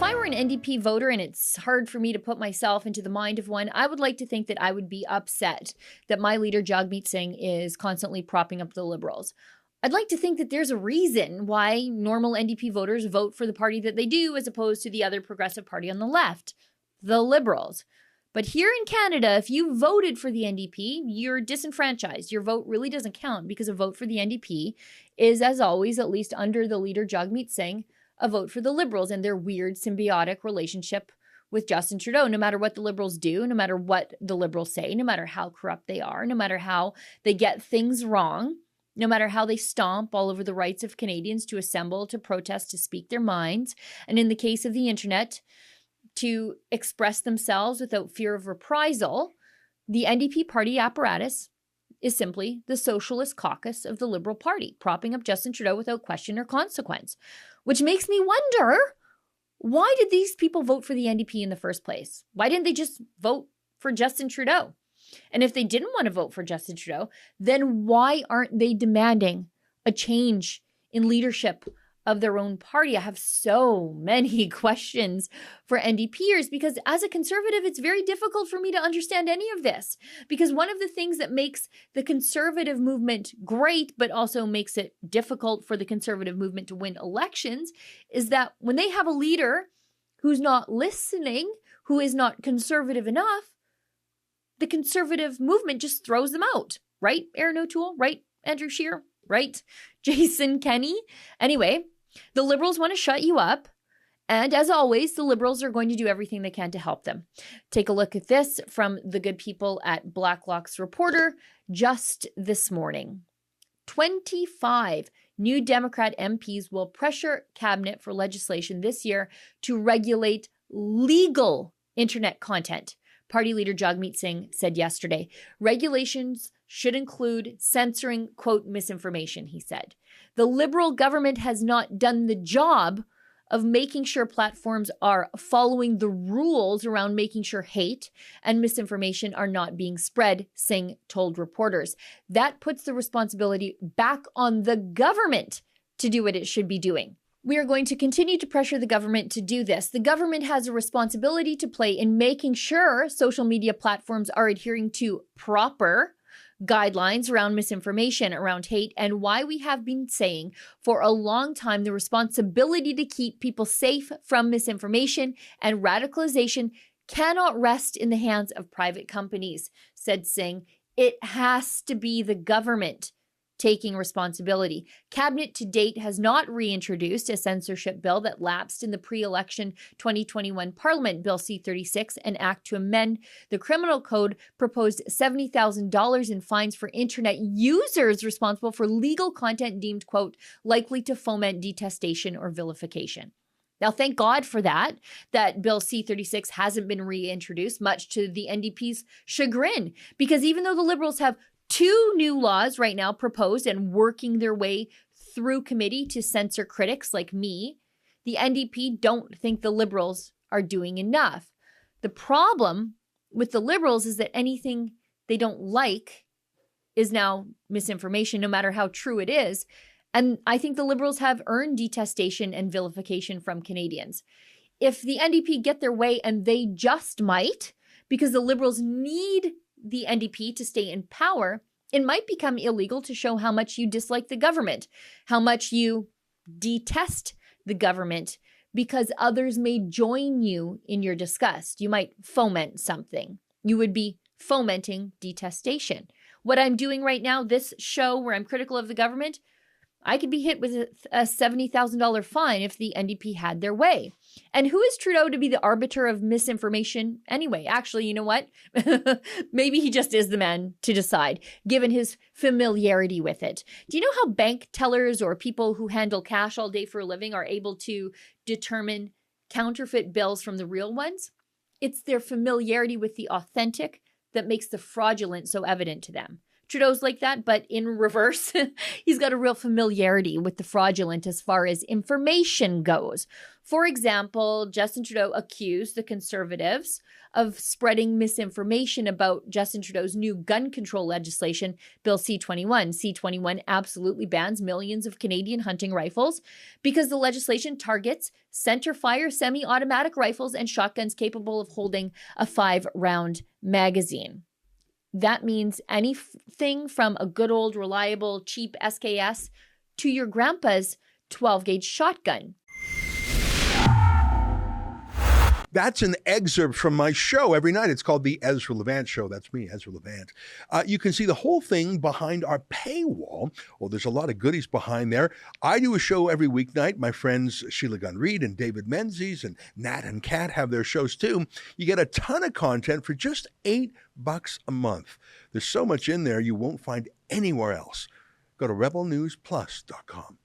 if I were an NDP voter, and it's hard for me to put myself into the mind of one, I would like to think that I would be upset that my leader, Jagmeet Singh, is constantly propping up the Liberals. I'd like to think that there's a reason why normal NDP voters vote for the party that they do as opposed to the other progressive party on the left, the Liberals. But here in Canada, if you voted for the NDP, you're disenfranchised. Your vote really doesn't count because a vote for the NDP is, as always, at least under the leader Jagmeet Singh, a vote for the Liberals and their weird symbiotic relationship with Justin Trudeau. No matter what the Liberals do, no matter what the Liberals say, no matter how corrupt they are, no matter how they get things wrong, no matter how they stomp all over the rights of Canadians to assemble, to protest, to speak their minds, and in the case of the internet, to express themselves without fear of reprisal, the NDP party apparatus is simply the Socialist Caucus of the Liberal Party, propping up Justin Trudeau without question or consequence. Which makes me wonder, why did these people vote for the NDP in the first place? Why didn't they just vote for Justin Trudeau? And if they didn't want to vote for Justin Trudeau, then why aren't they demanding a change in leadership of their own party? I have so many questions for NDPers because as a conservative, it's very difficult for me to understand any of this. Because one of the things that makes the conservative movement great, but also makes it difficult for the conservative movement to win elections, is that when they have a leader who's not listening, who is not conservative enough, the conservative movement just throws them out. Right, Aaron O'Toole? Right, Andrew Scheer? Right, Jason Kenney? Anyway, the Liberals want to shut you up. And as always, the Liberals are going to do everything they can to help them. Take a look at this from the good people at Blacklock's Reporter just this morning. 25 new Democrat MPs will pressure cabinet for legislation this year to regulate legal internet content. Party leader Jagmeet Singh said yesterday, regulations should include censoring, quote, misinformation, he said. The Liberal government has not done the job of making sure platforms are following the rules around making sure hate and misinformation are not being spread, Singh told reporters. That puts the responsibility back on the government to do what it should be doing. We are going to continue to pressure the government to do this. The government has a responsibility to play in making sure social media platforms are adhering to proper guidelines around misinformation, around hate, and why we have been saying for a long time the responsibility to keep people safe from misinformation and radicalization cannot rest in the hands of private companies, said Singh. It has to be the government taking responsibility. Cabinet to date has not reintroduced a censorship bill that lapsed in the pre-election 2021 Parliament. Bill C-36, an act to amend the criminal code, proposed $70,000 in fines for internet users responsible for legal content deemed, quote, likely to foment detestation or vilification. Now, thank God for that Bill C-36 hasn't been reintroduced, much to the NDP's chagrin, because even though the Liberals have two new laws right now proposed and working their way through committee to censor critics like me, the NDP don't think the Liberals are doing enough. The problem with the Liberals is that anything they don't like is now misinformation, no matter how true it is. And I think the Liberals have earned detestation and vilification from Canadians. If the NDP get their way, and they just might, because the Liberals need the NDP to stay in power, it might become illegal to show how much you dislike the government, how much you detest the government, because others may join you in your disgust. You might foment something. You would be fomenting detestation. What I'm doing right now, this show where I'm critical of the government, I could be hit with a $70,000 fine if the NDP had their way. And who is Trudeau to be the arbiter of misinformation anyway? Actually, you know what? Maybe he just is the man to decide, given his familiarity with it. Do you know how bank tellers or people who handle cash all day for a living are able to determine counterfeit bills from the real ones? It's their familiarity with the authentic that makes the fraudulent so evident to them. Trudeau's like that, but in reverse, he's got a real familiarity with the fraudulent as far as information goes. For example, Justin Trudeau accused the Conservatives of spreading misinformation about Justin Trudeau's new gun control legislation, Bill C-21. C-21 absolutely bans millions of Canadian hunting rifles because the legislation targets center-fire semi-automatic rifles and shotguns capable of holding a 5-round magazine. That means anything from a good old, reliable, cheap SKS to your grandpa's 12-gauge shotgun. That's an excerpt from my show every night. It's called the Ezra Levant Show. That's me, Ezra Levant. You can see the whole thing behind our paywall. Well, there's a lot of goodies behind there. I do a show every weeknight. My friends Sheila Gunn Reid and David Menzies and Nat and Kat have their shows too. You get a ton of content for just $8 a month. There's so much in there you won't find anywhere else. Go to rebelnewsplus.com.